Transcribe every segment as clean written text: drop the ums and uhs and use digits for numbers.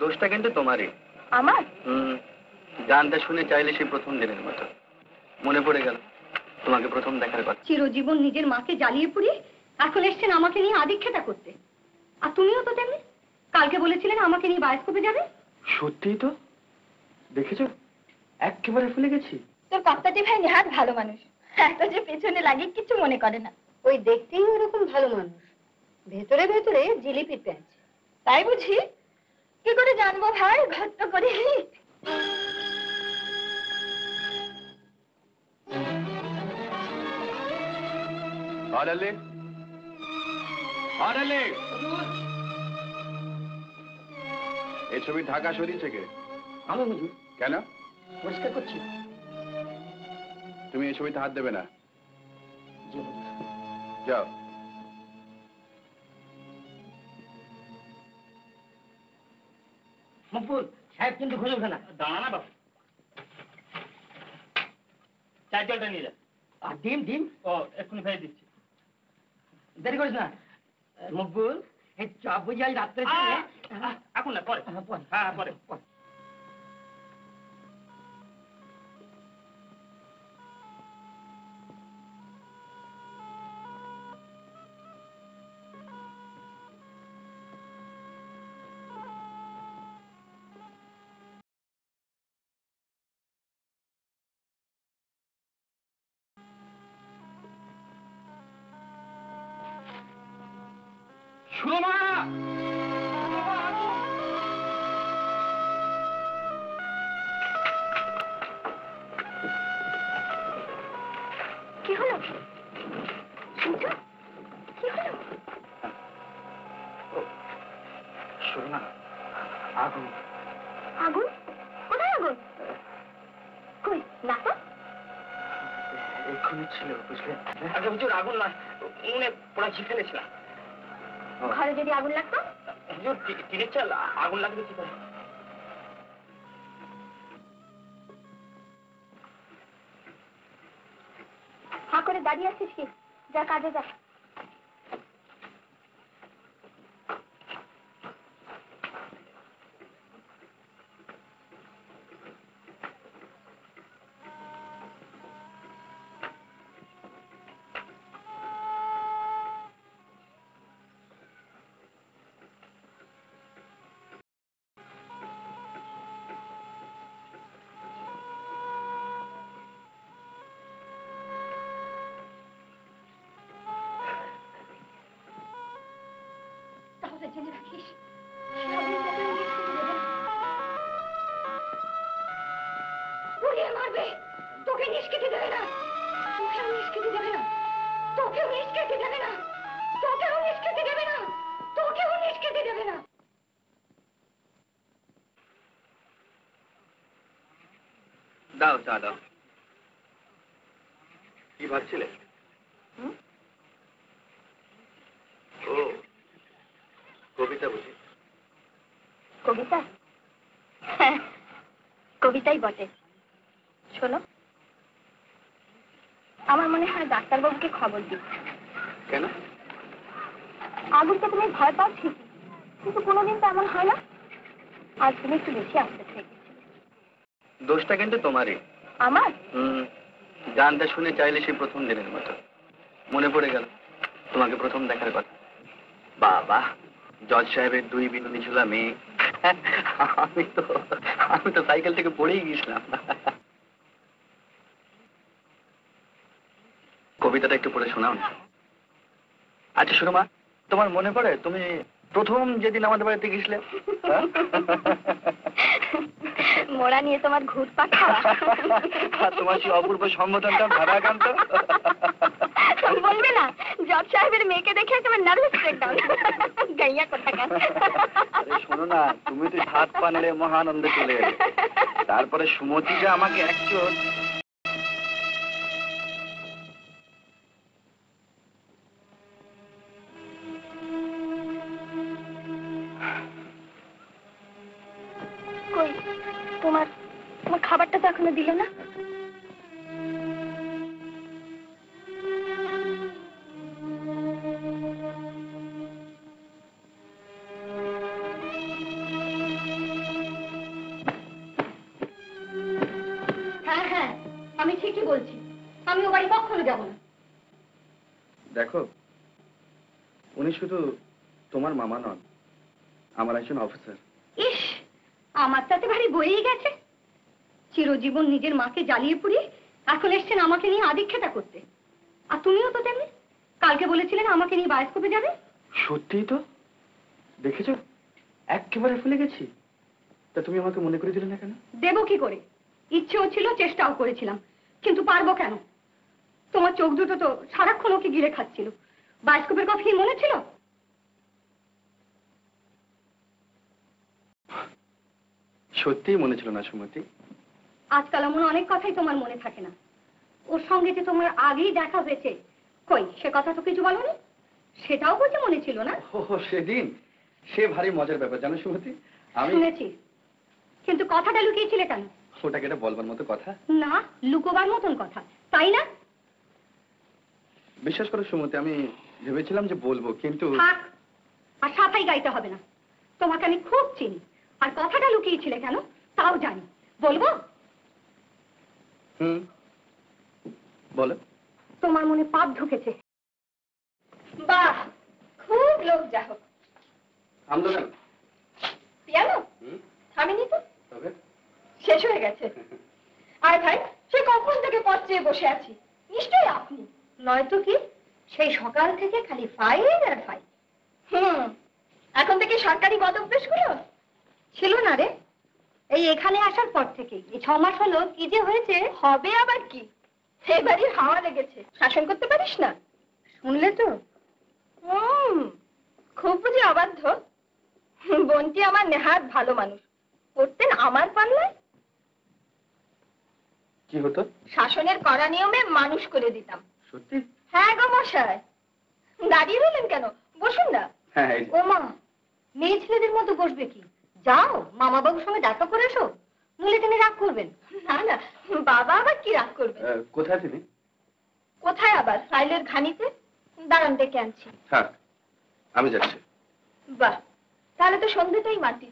দোষটা কিন্তু তোমারই। আমার? গানটা শুনে চাইলে সেই প্রথম দিনের মতো মনে পড়ে গেল তোমাকে প্রথম দেখার কথা। চিরজীবন নিজের মাকে জ্বালিয়ে পুড়িয়ে এখন এসছেন আমাকে নিয়ে আদিক্ষেতা করতে। আর তুমিও তো তেমনি, কালকে বলেছিলেন আমাকে নিয়ে বায়োস্কোপে যাবে। সত্যিই তো, দেখেছো একেবারে ফুলে গেছি। তোর কর্তাটি ভাই নেহাত ভালো মানুষ, এত যে পেছনে লাগে কিছু মনে করে না। ওই দেখতেই ওরকম ভালো মানুষ, ভেতরে ভেতরে জিলিপির প্যাঁচ। তাই বুঝি? কি করে জানবো ভাই, ঘট্ট করে। এই ছবি ঢাকা সরিয়েছে কে? আমি হুজুর। কেন? পরিষ্কার করছি। তুমি এই ছবিতে হাত দেবে না, যাও। মকবুল সাহেব কিন্তু ঘুরে ওঠে না। দাঁড়া না বাবু, চার জলটা নিয়ে যা। আর ডিম ডিম ও এক্ষুনি ফেলে দিচ্ছি, দেরি করিস না। মকবুল এই চপ বুঝি আজ রাত্রে এখন না, পরে। হ্যাঁ পরে। সুরমা! কি হলো? শুনছো? কি হলো? সুরমা, আগুন। আগুন? কোথায় আগুন? কই না তো। এক্ষুনি ছিল, বুঝলে? আগে হুজুর আগুন নয়, উনুনে পোড়াচ্ছি ফেলেছিলাম। ঘরে যদি আগুন লাগতো? হুজুর টিনের চাল, আগুন লাগবে কি করে? হাঁ করে দাঁড়িয়ে আছিস কি? যা কাজে যা। তাহলে জেনে রাখিস, পুড়িয়ে মারবে, তোকে নিষ্কৃতি দেবে না। তোকেও নিষ্কৃতি দেবে না, তোকেও নিষ্কৃতি দেবে না, তোকেও নিষ্কৃতি দেবে না, তোকেও নিষ্কৃতি দেবে না। দাও চা দাও। কি ভাবছিলে? ও কবিতা বুঝি? কবিতা? হ্যাঁ, কবিতাই বটে। শোনো, আমার মনে হয় ডাক্তারবাবুকে খবর দিই। কেন? আগুনকে তুমি ভয় পাও ঠিকই, কিন্তু কোনোদিন তো এমন হয় না। আজ তুমি একটু বেশি আসতে থেকে। দোষটা কিন্তু তোমারই। আমার? গানটা শুনে চাইলে সেই প্রথম দিনের মতো মনে পড়ে গেল তোমাকে প্রথম দেখার কথা। বাবা, জজ সাহেবের দুই বিনুনি ঝুলা মেয়ে। আমি তো সাইকেল থেকে পড়েই গেছিলাম। কবিতাটা একটু পড়ে শোনাও না। আচ্ছা সুরমা, তোমার মনে পড়ে তুমি প্রথম যেদিন আমাদের বাড়িতে গেছিলে? মোড়া নিয়ে তোমার ঘুরপাক খাওয়া, তোমার সেই অপূর্ব সম্বোধনটা ভাবাকান্ত। বলবে না জজ সাহেবের মেয়েকে দেখে একেবারে নার্ভাস ব্রেকডাউন। গাইয়া কোথাকার। শোনো না, তুমি তো হাত পা নেড়ে মহানন্দে চলে এলে, তারপরে সুমতিটা আমাকে একচোট। কই তোমার তোমার খাবারটা তো এখনো দিল না। আমি ঠিকই বলছি, আমি ও বাড়ি কখনো যাবো না। দেখো, উনি শুধু তোমার মামা নন, আমার একজন অফিসার। ইস, আমার তাতে ভারী বইয়েই গেছে। চিরজীবন নিজের মাকে জ্বালিয়ে পুড়িয়ে এখন এসছেন আমাকে নিয়ে আদিক্ষেতা করতে। আর তুমিও তো তেমনি, কালকে বলেছিলেন আমাকে নিয়ে বায়োস্কোপে যাবে। সত্যিই তো, দেখেছো একেবারে ভুলে গেছি। তা তুমি আমাকে মনে করে দিলে না কেন? দেবো কি করে, ইচ্ছেও ছিল, চেষ্টাও করেছিলাম, কিন্তু পারবো কেন? তোমার চোখ দুটো তো সারাক্ষণ ওকে গিলে খাচ্ছিল। বায়োস্কোপের কথা কি মনে ছিল? সত্যিই মনে ছিল না সুমতি। আজকাল এমন অনেক কথাই তোমার মনে থাকে না। ওর সঙ্গে যে তোমার আগেই দেখা হয়েছে, কই সে কথা তো কিছু বলোনি? সেটাও বুঝে মনে ছিল না? ও সেদিন, সে ভারী মজার ব্যাপার জানো সুমতি। আমি শুনেছি, কিন্তু কথাটা লুকিয়েছিলে কেন? ওটাকে এটা বলবার মতো কথা না, লুকোবার মতন কথা, তাই না? বিশ্বাস করো সুমতি, আমি ভেবেছিলাম যে বলবো, কিন্তু থাক, আর সাফাই গাইতে হবে না। তোমাকে আমি খুব চিনি, আর কথাটা লুকিয়েছিলে কেন তাও জানি। বলবো? বলো। তোমার মনে পাপ ঢুকেছে। বাহ, খুব লোক যা হোক। আমদোলেন পিয়ানো থামিনি তো, তবে শেষ হয়ে গেছে। আর ভাই, সে কখন থেকে পথ চেয়ে বসে আছি। নিশ্চয়ই আপনি, নয়তো কি? সেই সকাল থেকে খালি ফাইল আর ফাইল। এখন থেকে সরকারি বদভ্যাসগুলো ছিল না রে, এই এখানে আসার পর থেকেই। এই 6 মাস হলো কি যে হয়েছে। হবে আবার কি, এবারই হাওয়া লেগেছে। শাসন করতে পারিস না, শুনলে তো? খুব বুঝি অবাধ্য। বোনটি আমার নেহাত ভালো মানুষ, পড়তেন আমার পাল্লায়। কি হতো? শাসনের কড়া নিয়মে মানুষ করে দিতাম। সত্যি? হ্যাঁ গো মশাই। দাঁড়িয়ে রইলেন কেন, বসুন না। হ্যাঁ। ও মা, মেয়ে ছেলেদের মতো বসবে কি? যাও মামা বাবুর সঙ্গে দেখা করে এসো, নইলে তিনি রাগ করবেন। না না, বাবা আবার কি রাগ করবে? কোথায় তিনি? কোথায় আবার, ফাইলের ঘানিতে। দাঁড়ান ডেকে আনছি। হ্যাঁ, আমি যাচ্ছি। বাহ, তাহলে তো সন্ধ্যেটাই মাটি।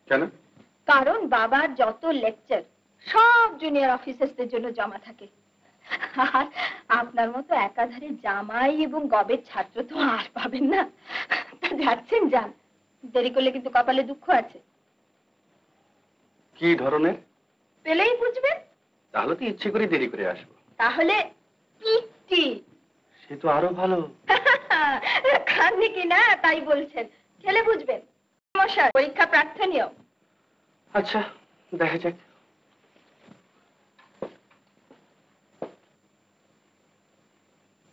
কেন? কারণ বাবার যত লেকচার সব জুনিয়র অফিসারদের জন্য জমা থাকে। আর আপনার মতো একাধারে জামাই এবং গবের ছাত্র তো আর পাবেন না। তা যাচ্ছেন যান, দেরি করলে কিন্তু কপালে দুঃখ আছে। কি ধরনের? পেলেই বুঝবেন। তাহলে তো ইচ্ছে করে দেরি করে আসবো। তাহলে কিচ্ছি। সে তো আরো ভালো। খাননি কি না তাই বলছেন, খেলে বুঝবেন। মশাই, পরীক্ষা প্রার্থনীয়। আচ্ছা, দেখা যাক।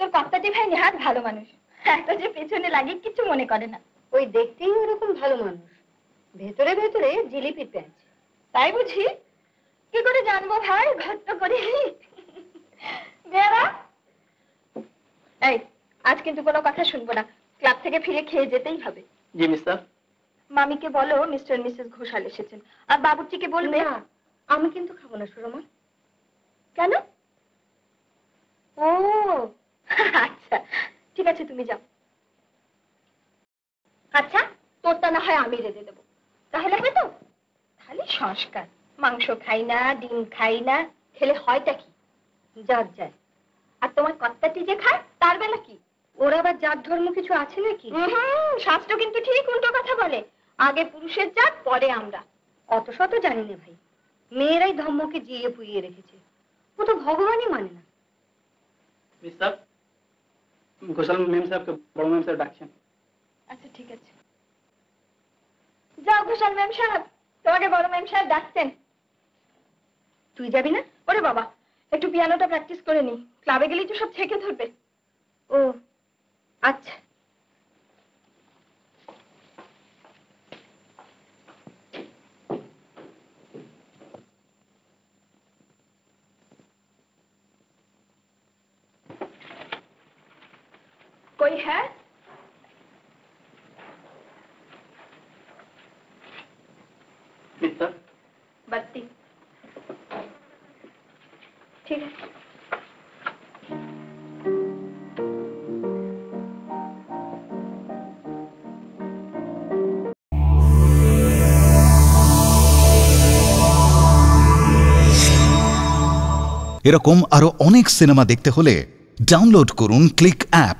তোর কর্তাটি ভাই নেহাত ভালো মানুষ, এত যে পেছনে লাগে কিছু মনে করে না। ওই দেখতেই ওরকম ভালো মানুষ, ভেতরে ভেতরে জিলিপির প্যাঁচ। তাই বুঝি? কি করে জানবো ভাই, ঘট্ট করে। এই, আজ কিন্তু কোনো কথা শুনবো না, ক্লাব থেকে ফিরে খেয়ে যেতেই হবে। জি মিস্টার। মামিকে বলো মিস্টার মিসেস ঘোষাল এসেছেন, আর বাবুর্চিকে বলবে। আমি কিন্তু খাবো না সুরমা। কেন? ও আচ্ছা, ঠিক আছে, তুমি যাও। আচ্ছা, তোরটা না হয় আমি রেঁধে দেবো, তাহলে হবে তো? খালি সংস্কার, মাংস খাই না, ডিম খাই না, খেলে হয়টা কি? জাত যায়। আর তোমার কর্তাটি যে খায় তার বেলা কি? ওর আবার জাত ধর্ম কিছু আছে নাকি? শাস্ত্র কিন্তু ঠিক উল্টো কথা বলে, আগে পুরুষের জাত পরে আমরা। অত শত জানি না ভাই, মেয়েরাই ধর্মকে জিয়ে পুইয়ে রেখেছে, ও তো ভগবানই মানে না। মিস্টার ঘোষাল মেম সাহেবকে বড় মেম সাহেব ডাকছেন। আচ্ছা ঠিক আছে, যাও ঘোষাল ম্যাম সাহেব, তোমাকে বড় ম্যাম সাহেব ডাকছেন। তুই যাবি না? ওরে বাবা, একটু পিয়ানোটা প্র্যাকটিস করে নি, ক্লাবে গেলেই তো সব ছেঁকে ধরবে। ও আচ্ছা। कोई है? मिस्टर बत्ती। ठीक है। এরকম আরো অনেক সিনেমা দেখতে হলে ডাউনলোড করুন ক্লিক অ্যাপ।